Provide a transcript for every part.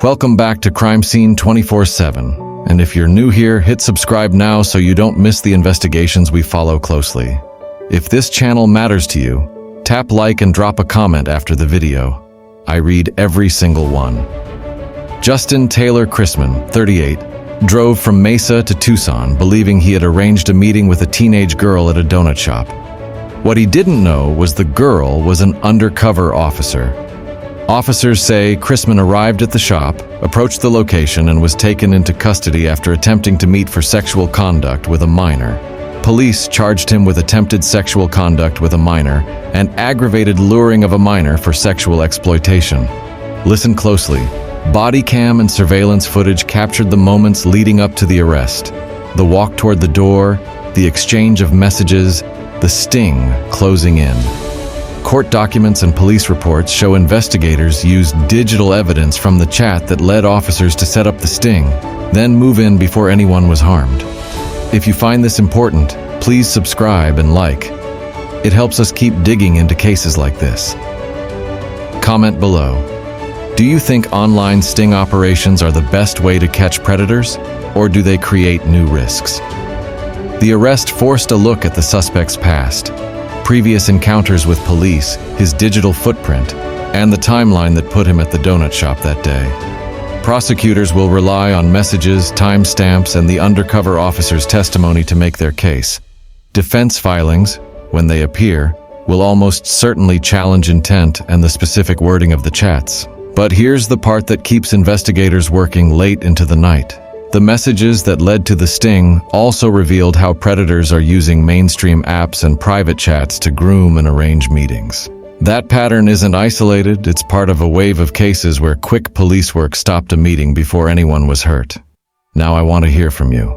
Welcome back to Crime Scene 24/7. And if you're new here, hit subscribe now so you don't miss the investigations we follow closely. If this channel matters to you, tap like and drop a comment after the video. I read every single one. Justin Taylor Chrisman, 38, drove from Mesa to Tucson, believing he had arranged a meeting with a teenage girl at a donut shop. What he didn't know was the girl was an undercover officer. Officers say Chrisman arrived at the shop, approached the location, and was taken into custody after attempting to meet for sexual conduct with a minor. Police charged him with attempted sexual conduct with a minor and aggravated luring of a minor for sexual exploitation. Listen closely. Body cam and surveillance footage captured the moments leading up to the arrest. The walk toward the door, the exchange of messages, the sting closing in. Court documents and police reports show investigators used digital evidence from the chat that led officers to set up the sting, then move in before anyone was harmed. If you find this important, please subscribe and like. It helps us keep digging into cases like this. Comment below. Do you think online sting operations are the best way to catch predators, or do they create new risks? The arrest forced a look at the suspect's past, previous encounters with police, his digital footprint, and the timeline that put him at the donut shop that day. Prosecutors will rely on messages, timestamps, and the undercover officer's testimony to make their case. Defense filings, when they appear, will almost certainly challenge intent and the specific wording of the chats. But here's the part that keeps investigators working late into the night. The messages that led to the sting also revealed how predators are using mainstream apps and private chats to groom and arrange meetings. That pattern isn't isolated, it's part of a wave of cases where quick police work stopped a meeting before anyone was hurt. Now I want to hear from you.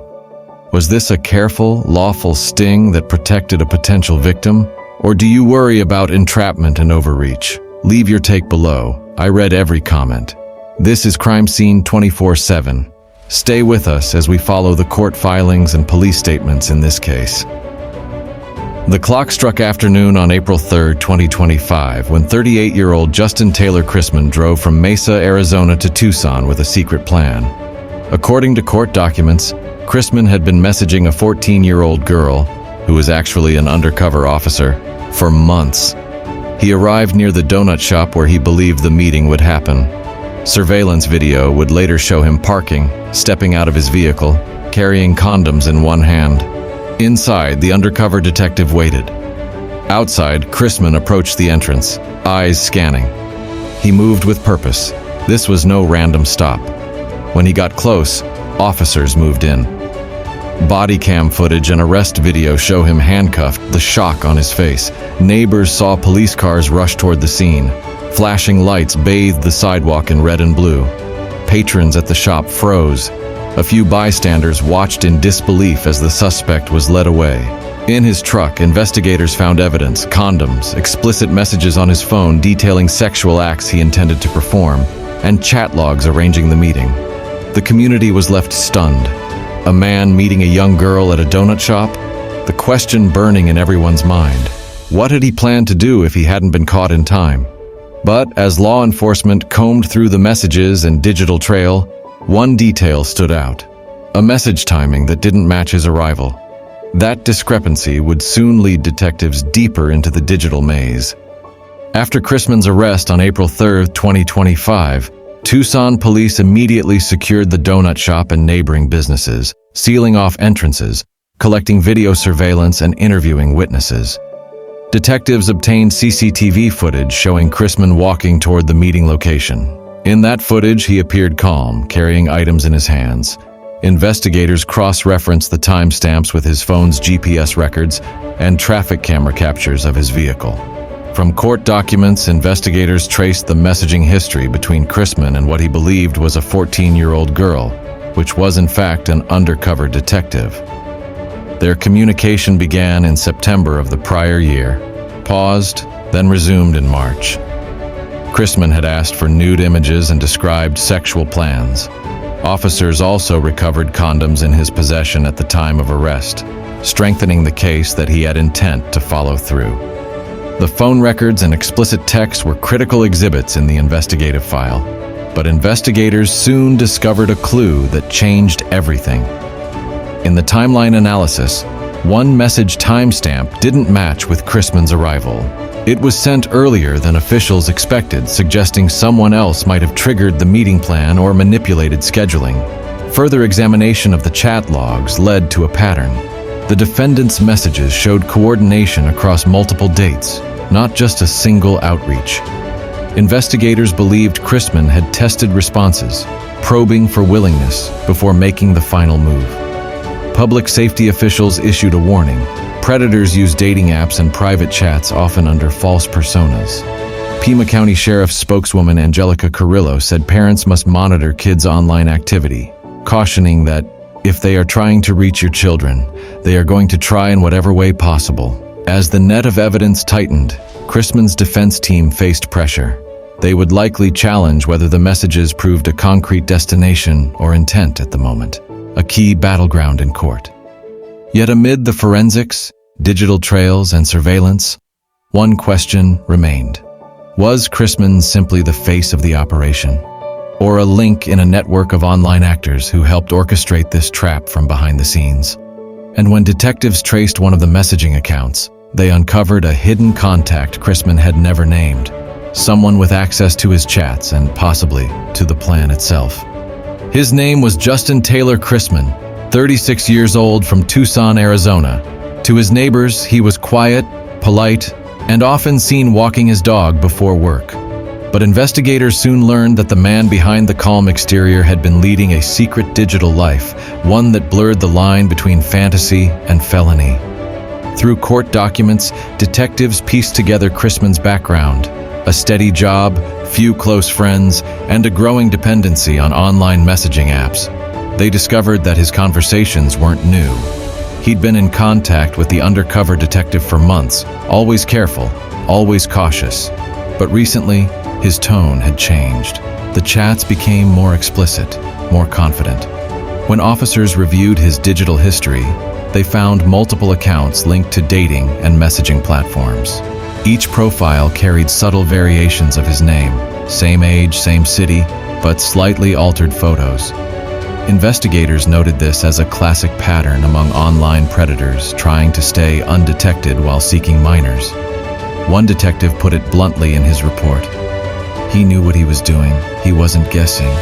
Was this a careful, lawful sting that protected a potential victim? Or do you worry about entrapment and overreach? Leave your take below. I read every comment. This is Crime Scene 24/7. Stay with us as we follow the court filings and police statements in this case. The clock struck afternoon on April 3, 2025, when 38-year-old Justin Taylor Chrisman drove from Mesa, Arizona to Tucson with a secret plan. According to court documents, Chrisman had been messaging a 14-year-old girl, who was actually an undercover officer, for months. He arrived near the donut shop where he believed the meeting would happen. Surveillance video would later show him parking, stepping out of his vehicle, carrying condoms in one hand. Inside, the undercover detective waited. Outside, Chrisman approached the entrance, eyes scanning. He moved with purpose. This was no random stop. When he got close, officers moved in. Body cam footage and arrest video show him handcuffed, the shock on his face. Neighbors saw police cars rush toward the scene. Flashing lights bathed the sidewalk in red and blue. Patrons at the shop froze. A few bystanders watched in disbelief as the suspect was led away. In his truck, investigators found evidence, condoms, explicit messages on his phone detailing sexual acts he intended to perform, and chat logs arranging the meeting. The community was left stunned. A man meeting a young girl at a donut shop? The question burning in everyone's mind. What had he planned to do if he hadn't been caught in time? But as law enforcement combed through the messages and digital trail, one detail stood out. A message timing that didn't match his arrival. That discrepancy would soon lead detectives deeper into the digital maze. After Chrisman's arrest on April 3, 2025, Tucson police immediately secured the donut shop and neighboring businesses, sealing off entrances, collecting video surveillance, and interviewing witnesses. Detectives obtained CCTV footage showing Chrisman walking toward the meeting location. In that footage, he appeared calm, carrying items in his hands. Investigators cross-referenced the timestamps with his phone's GPS records and traffic camera captures of his vehicle. From court documents, investigators traced the messaging history between Chrisman and what he believed was a 14-year-old girl, which was in fact an undercover detective. Their communication began in September of the prior year, paused, then resumed in March. Chrisman had asked for nude images and described sexual plans. Officers also recovered condoms in his possession at the time of arrest, strengthening the case that he had intent to follow through. The phone records and explicit text were critical exhibits in the investigative file. But investigators soon discovered a clue that changed everything. In the timeline analysis, one message timestamp didn't match with Chrisman's arrival. It was sent earlier than officials expected, suggesting someone else might have triggered the meeting plan or manipulated scheduling. Further examination of the chat logs led to a pattern. The defendant's messages showed coordination across multiple dates, not just a single outreach. Investigators believed Chrisman had tested responses, probing for willingness before making the final move. Public safety officials issued a warning. Predators use dating apps and private chats, often under false personas. Pima County Sheriff's spokeswoman Angelica Carrillo said parents must monitor kids' online activity, cautioning that if they are trying to reach your children, they are going to try in whatever way possible. As the net of evidence tightened, Chrisman's defense team faced pressure. They would likely challenge whether the messages proved a concrete destination or intent at the moment, a key battleground in court. Yet amid the forensics, digital trails, and surveillance, one question remained. Was Chrisman simply the face of the operation, or a link in a network of online actors who helped orchestrate this trap from behind the scenes? And when detectives traced one of the messaging accounts, they uncovered a hidden contact Chrisman had never named, someone with access to his chats and possibly to the plan itself. His name was Justin Taylor Chrisman, 36 years old, from Tucson, Arizona. To his neighbors, he was quiet, polite, and often seen walking his dog before work. But investigators soon learned that the man behind the calm exterior had been leading a secret digital life, one that blurred the line between fantasy and felony. Through court documents, detectives pieced together Chrisman's background: a steady job, few close friends, and a growing dependency on online messaging apps. They discovered that his conversations weren't new. He'd been in contact with the undercover detective for months, always careful, always cautious. But recently, his tone had changed. The chats became more explicit, more confident. When officers reviewed his digital history, they found multiple accounts linked to dating and messaging platforms. Each profile carried subtle variations of his name, same age, same city, but slightly altered photos. Investigators noted this as a classic pattern among online predators trying to stay undetected while seeking minors. One detective put it bluntly in his report: he knew what he was doing. He wasn't guessing.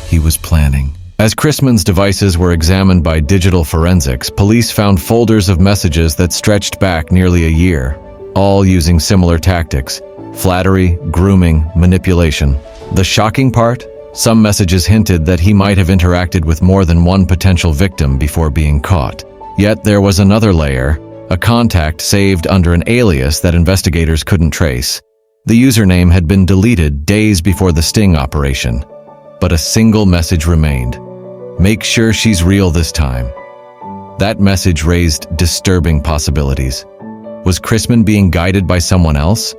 He was planning. As Chrisman's devices were examined by digital forensics, police found folders of messages that stretched back nearly a year, all using similar tactics: flattery, grooming, manipulation. The shocking part? Some messages hinted that he might have interacted with more than one potential victim before being caught. Yet there was another layer, a contact saved under an alias that investigators couldn't trace. The username had been deleted days before the sting operation, but a single message remained: "Make sure she's real this time." That message raised disturbing possibilities. Was Chrisman being guided by someone else?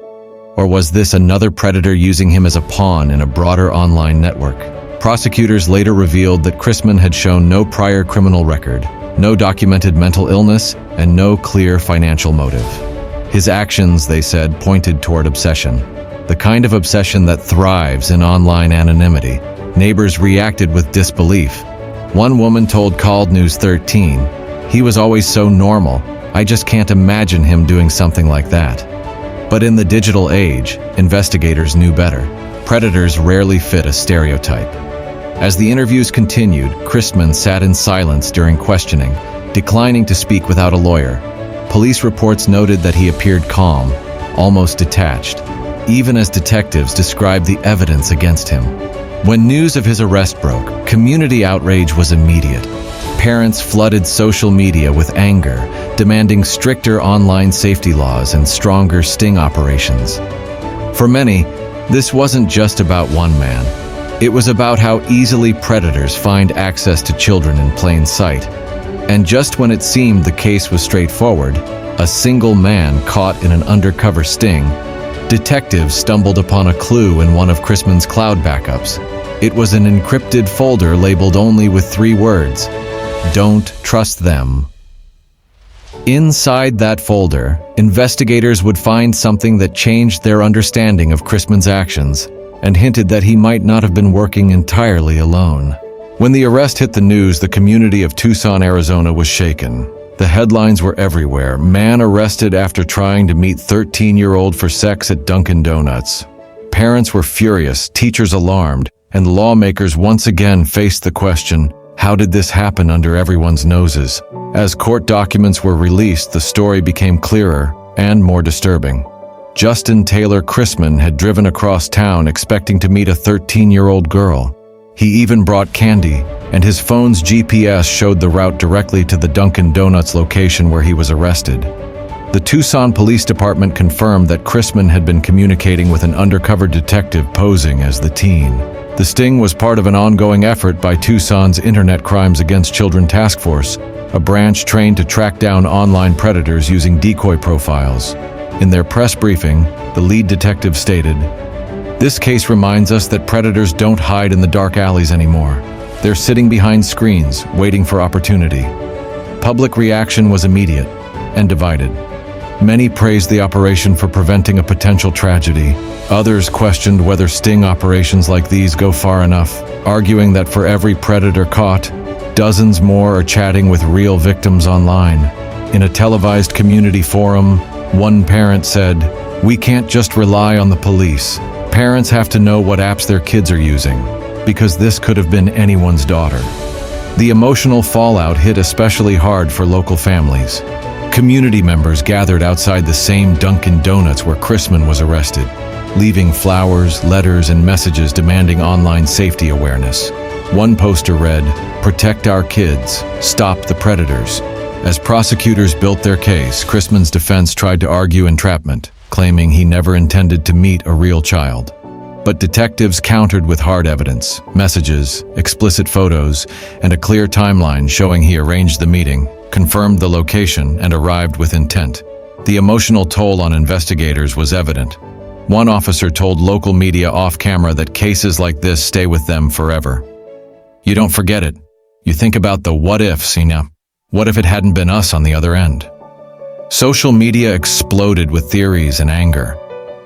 Or was this another predator using him as a pawn in a broader online network? Prosecutors later revealed that Chrisman had shown no prior criminal record, no documented mental illness, and no clear financial motive. His actions, they said, pointed toward obsession, the kind of obsession that thrives in online anonymity. Neighbors reacted with disbelief. One woman told Called News 13, "He was always so normal. I just can't imagine him doing something like that." But in the digital age, investigators knew better. Predators rarely fit a stereotype. As the interviews continued, Chrisman sat in silence during questioning, declining to speak without a lawyer. Police reports noted that he appeared calm, almost detached, even as detectives described the evidence against him. When news of his arrest broke, community outrage was immediate. Parents flooded social media with anger, demanding stricter online safety laws and stronger sting operations. For many, this wasn't just about one man. It was about how easily predators find access to children in plain sight. And just when it seemed the case was straightforward, a single man caught in an undercover sting, detectives stumbled upon a clue in one of Chrisman's cloud backups. It was an encrypted folder labeled only with 3 words: "Don't trust them." Inside that folder, investigators would find something that changed their understanding of Chrisman's actions: and hinted that he might not have been working entirely alone. When the arrest hit the news, the community of Tucson, Arizona was shaken. The headlines were everywhere. Man arrested after trying to meet 13-year-old for sex at Dunkin' Donuts. Parents were furious, teachers alarmed, and lawmakers once again faced the question, how did this happen under everyone's noses? As court documents were released, the story became clearer and more disturbing. Justin Taylor Chrisman had driven across town expecting to meet a 13-year-old girl. He even brought candy, and his phone's GPS showed the route directly to the Dunkin' Donuts location where he was arrested. The Tucson Police Department confirmed that Chrisman had been communicating with an undercover detective posing as the teen. The sting was part of an ongoing effort by Tucson's Internet Crimes Against Children Task Force, a branch trained to track down online predators using decoy profiles. In their press briefing, the lead detective stated, "This case reminds us that predators don't hide in the dark alleys anymore. They're sitting behind screens, waiting for opportunity." Public reaction was immediate and divided. Many praised the operation for preventing a potential tragedy. Others questioned whether sting operations like these go far enough, arguing that for every predator caught, dozens more are chatting with real victims online. In a televised community forum, one parent said, "We can't just rely on the police. Parents have to know what apps their kids are using, because this could have been anyone's daughter." The emotional fallout hit especially hard for local families. Community members gathered outside the same Dunkin' Donuts where Chrisman was arrested, leaving flowers, letters, and messages demanding online safety awareness. One poster read, "Protect our kids, stop the predators." As prosecutors built their case, Chrisman's defense tried to argue entrapment, claiming he never intended to meet a real child. But detectives countered with hard evidence, messages, explicit photos, and a clear timeline showing he arranged the meeting, confirmed the location, and arrived with intent. The emotional toll on investigators was evident. One officer told local media off-camera that cases like this stay with them forever. "You don't forget it. You think about the what-ifs, What if it hadn't been us on the other end?" Social media exploded with theories and anger.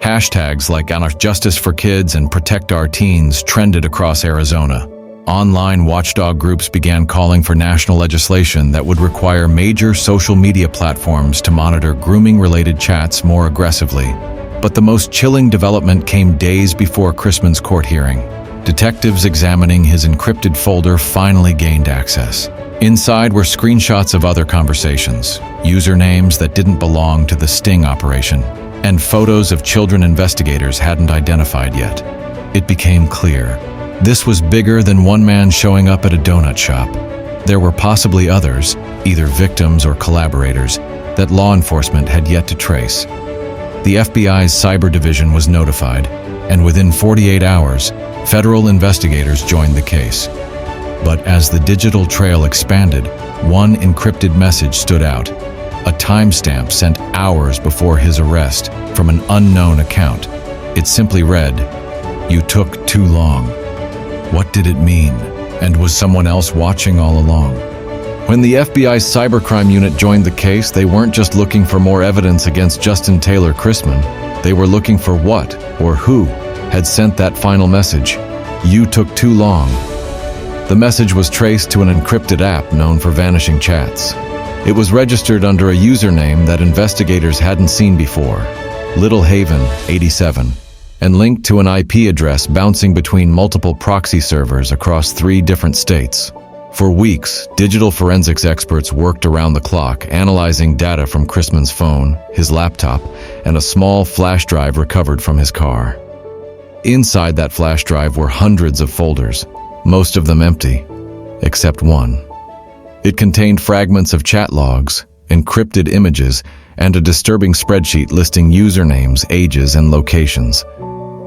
Hashtags like Justice for Kids and Protect Our Teens trended across Arizona. Online watchdog groups began calling for national legislation that would require major social media platforms to monitor grooming-related chats more aggressively. But the most chilling development came days before Chrisman's court hearing. Detectives examining his encrypted folder finally gained access. Inside were screenshots of other conversations, usernames that didn't belong to the sting operation, and photos of children investigators hadn't identified yet. It became clear. This was bigger than one man showing up at a donut shop. There were possibly others, either victims or collaborators, that law enforcement had yet to trace. The FBI's cyber division was notified, and within 48 hours, federal investigators joined the case. But as the digital trail expanded, one encrypted message stood out, a timestamp sent hours before his arrest from an unknown account. It simply read, "You took too long." What did it mean? And was someone else watching all along? When the FBI's cybercrime unit joined the case, they weren't just looking for more evidence against Justin Taylor Chrisman. They were looking for what, or who, had sent that final message. "You took too long." The message was traced to an encrypted app known for vanishing chats. It was registered under a username that investigators hadn't seen before, Little Haven 87, and linked to an IP address bouncing between multiple proxy servers across 3 different states. For weeks, digital forensics experts worked around the clock, analyzing data from Chrisman's phone, his laptop, and a small flash drive recovered from his car. Inside that flash drive were hundreds of folders, most of them empty, except one. It contained fragments of chat logs, encrypted images, and a disturbing spreadsheet listing usernames, ages, and locations.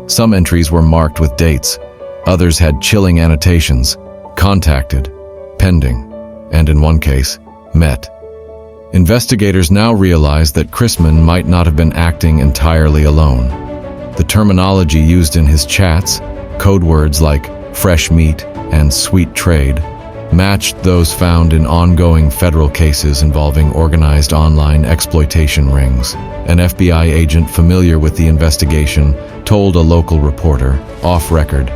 Some entries were marked with dates, others had chilling annotations, contacted, pending, and in one case, met. Investigators now realized that Chrisman might not have been acting entirely alone. The terminology used in his chats, code words like fresh meat and sweet trade, matched those found in ongoing federal cases involving organized online exploitation rings. An FBI agent familiar with the investigation told a local reporter, off record,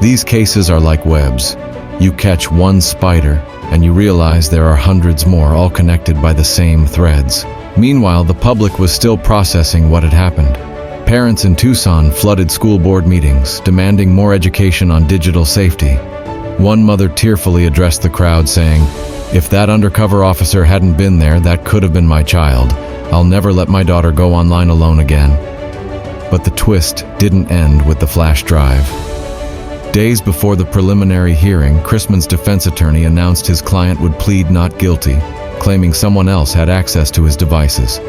"These cases are like webs. You catch one spider, and you realize there are hundreds more, all connected by the same threads." Meanwhile, the public was still processing what had happened. Parents in Tucson flooded school board meetings, demanding more education on digital safety. One mother tearfully addressed the crowd, saying, "If that undercover officer hadn't been there, that could have been my child. I'll never let my daughter go online alone again." But the twist didn't end with the flash drive. Days before the preliminary hearing, Chrisman's defense attorney announced his client would plead not guilty, claiming someone else had access to his devices.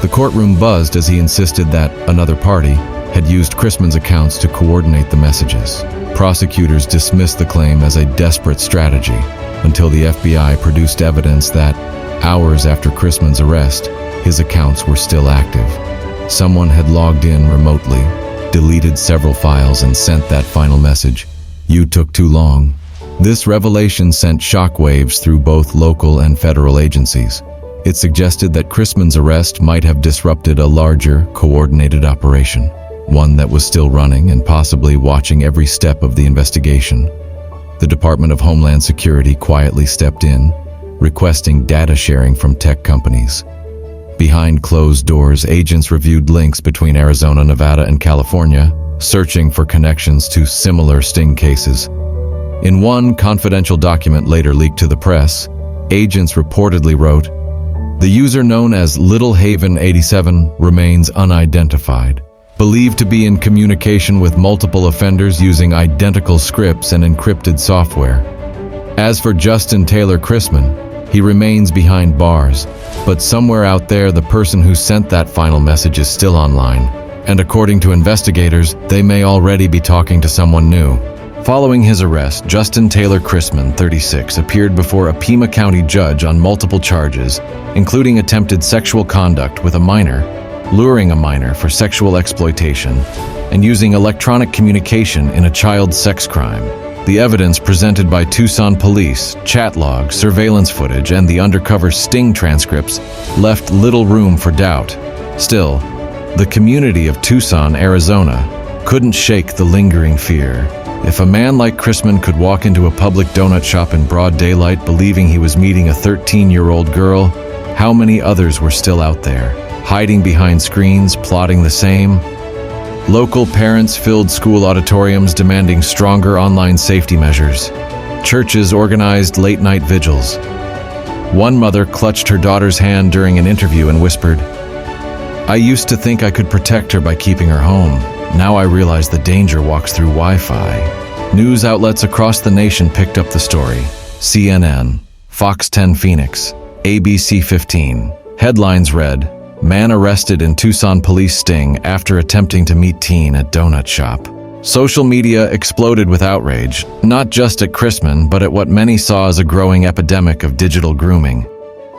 The courtroom buzzed as he insisted that another party had used Chrisman's accounts to coordinate the messages. Prosecutors dismissed the claim as a desperate strategy until the FBI produced evidence that, hours after Chrisman's arrest, his accounts were still active. Someone had logged in remotely, deleted several files, and sent that final message, "You took too long." This revelation sent shockwaves through both local and federal agencies. It suggested that Chrisman's arrest might have disrupted a larger, coordinated operation, one that was still running and possibly watching every step of the investigation. The Department of Homeland Security quietly stepped in, requesting data sharing from tech companies. Behind closed doors, agents reviewed links between Arizona, Nevada, and California, searching for connections to similar sting cases. In one confidential document later leaked to the press, agents reportedly wrote, "The user known as Little Haven 87 remains unidentified, believed to be in communication with multiple offenders using identical scripts and encrypted software. As for Justin Taylor Chrisman, he remains behind bars, but somewhere out there the person who sent that final message is still online, and according to investigators, they may already be talking to someone new." Following his arrest, Justin Taylor Chrisman, 36, appeared before a Pima County judge on multiple charges, including attempted sexual conduct with a minor, luring a minor for sexual exploitation, and using electronic communication in a child sex crime. The evidence presented by Tucson police, chat logs, surveillance footage, and the undercover sting transcripts left little room for doubt. Still, the community of Tucson, Arizona, couldn't shake the lingering fear. If a man like Chrisman could walk into a public donut shop in broad daylight believing he was meeting a 13-year-old girl, how many others were still out there, hiding behind screens, plotting the same? Local parents filled school auditoriums demanding stronger online safety measures. Churches organized late-night vigils. One mother clutched her daughter's hand during an interview and whispered, "I used to think I could protect her by keeping her home. Now I realize the danger walks through Wi-Fi." News outlets across the nation picked up the story. CNN, Fox 10 Phoenix, ABC 15. Headlines read, "Man arrested in Tucson police sting after attempting to meet teen at donut shop." Social media exploded with outrage, not just at Chrisman, but at what many saw as a growing epidemic of digital grooming.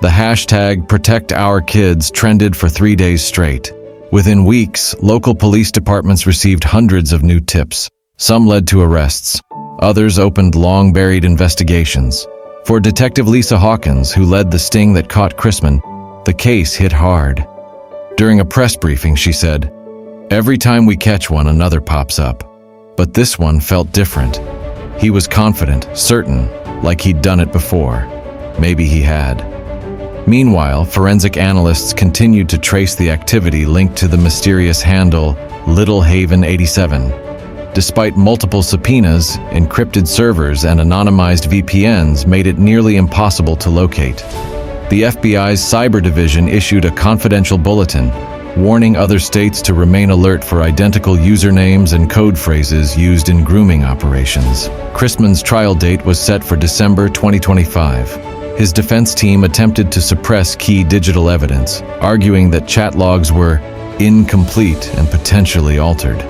The hashtag #ProtectOurKids trended for 3 days straight. Within weeks, local police departments received hundreds of new tips. Some led to arrests. Others opened long-buried investigations. For Detective Lisa Hawkins, who led the sting that caught Chrisman, the case hit hard. During a press briefing, she said, "Every time we catch one, another pops up. But this one felt different. He was confident, certain, like he'd done it before. Maybe he had." Meanwhile, forensic analysts continued to trace the activity linked to the mysterious handle Little Haven 87. Despite multiple subpoenas, encrypted servers and anonymized VPNs made it nearly impossible to locate. The FBI's cyber division issued a confidential bulletin, warning other states to remain alert for identical usernames and code phrases used in grooming operations. Chrisman's trial date was set for December 2025. His defense team attempted to suppress key digital evidence, arguing that chat logs were incomplete and potentially altered.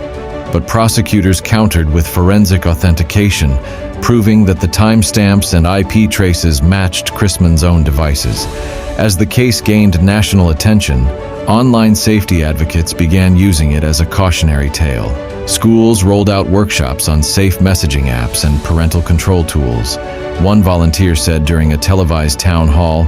But prosecutors countered with forensic authentication, proving that the timestamps and IP traces matched Chrisman's own devices. As the case gained national attention, online safety advocates began using it as a cautionary tale. Schools rolled out workshops on safe messaging apps and parental control tools. One volunteer said during a televised town hall,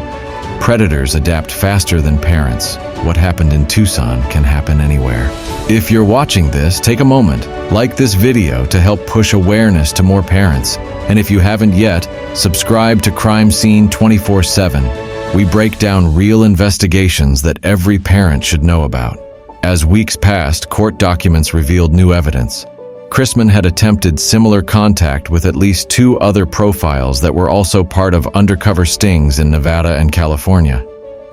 "Predators adapt faster than parents. What happened in Tucson can happen anywhere." If you're watching this, take a moment, like this video to help push awareness to more parents. And if you haven't yet, subscribe to Crime Scene 24/7. We break down real investigations that every parent should know about. As weeks passed, court documents revealed new evidence. Chrisman had attempted similar contact with at least 2 other profiles that were also part of undercover stings in Nevada and California.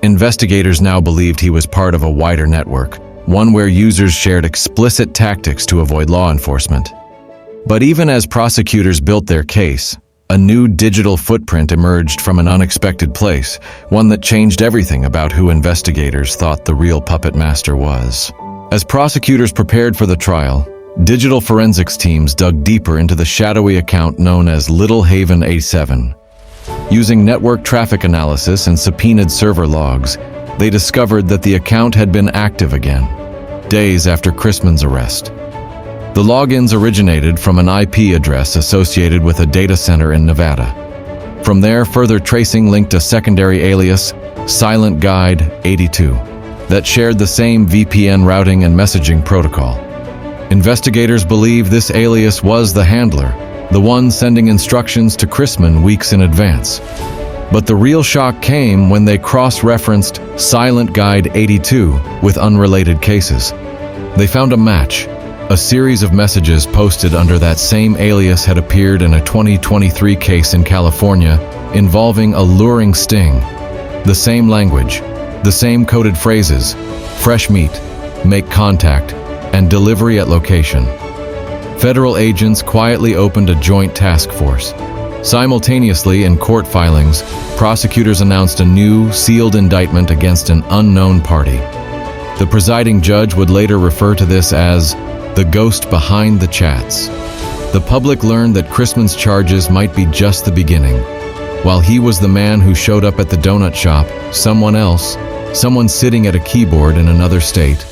Investigators now believed he was part of a wider network, one where users shared explicit tactics to avoid law enforcement. But even as prosecutors built their case, a new digital footprint emerged from an unexpected place, one that changed everything about who investigators thought the real puppet master was. As prosecutors prepared for the trial, digital forensics teams dug deeper into the shadowy account known as Little Haven A7. Using network traffic analysis and subpoenaed server logs, they discovered that the account had been active again, days after Chrisman's arrest. The logins originated from an IP address associated with a data center in Nevada. From there, further tracing linked a secondary alias, Silent Guide 82, that shared the same VPN routing and messaging protocol. Investigators believe this alias was the handler, the one sending instructions to Chrisman weeks in advance. But the real shock came when they cross-referenced Silent Guide 82 with unrelated cases. They found a match. A series of messages posted under that same alias had appeared in a 2023 case in California involving a luring sting. The same language, the same coded phrases: fresh meat, make contact, and delivery at location. Federal agents quietly opened a joint task force. Simultaneously, in court filings, prosecutors announced a new, sealed indictment against an unknown party. The presiding judge would later refer to this as the ghost behind the chats. The public learned that Chrisman's charges might be just the beginning. While he was the man who showed up at the donut shop, someone else, someone sitting at a keyboard in another state,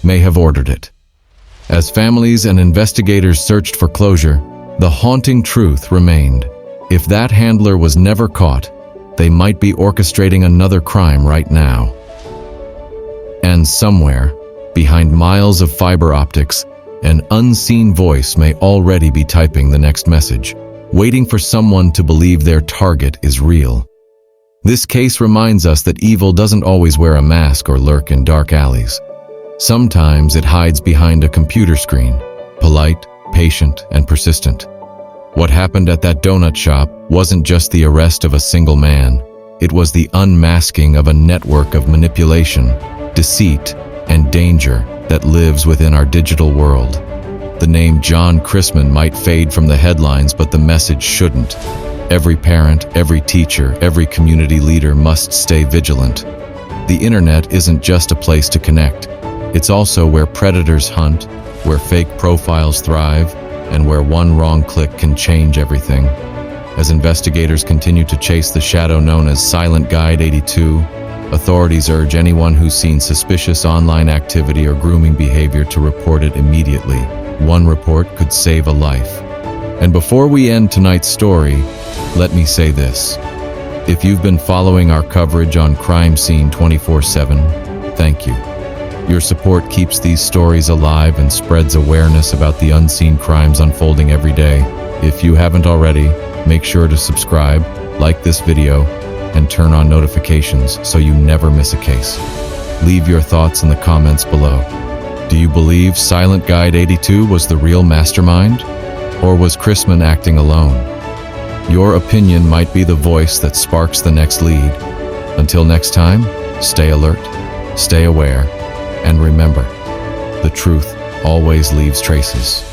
may have ordered it. As families and investigators searched for closure, the haunting truth remained. If that handler was never caught, they might be orchestrating another crime right now. And somewhere, behind miles of fiber optics, an unseen voice may already be typing the next message, waiting for someone to believe their target is real. This case reminds us that evil doesn't always wear a mask or lurk in dark alleys. Sometimes it hides behind a computer screen, polite, patient, and persistent. What happened at that donut shop wasn't just the arrest of a single man. It was the unmasking of a network of manipulation, deceit, and danger that lives within our digital world. The name John Chrisman might fade from the headlines, but the message shouldn't. Every parent, every teacher, every community leader must stay vigilant. The internet isn't just a place to connect. It's also where predators hunt, where fake profiles thrive, and where one wrong click can change everything. As investigators continue to chase the shadow known as Silent Guide 82, authorities urge anyone who's seen suspicious online activity or grooming behavior to report it immediately. One report could save a life. And before we end tonight's story, let me say this. If you've been following our coverage on Crime Scene 24/7, thank you. Your support keeps these stories alive and spreads awareness about the unseen crimes unfolding every day. If you haven't already, make sure to subscribe, like this video, and turn on notifications so you never miss a case. Leave your thoughts in the comments below. Do you believe Silent Guide 82 was the real mastermind? Or was Chrisman acting alone? Your opinion might be the voice that sparks the next lead. Until next time, stay alert, stay aware, and remember, the truth always leaves traces.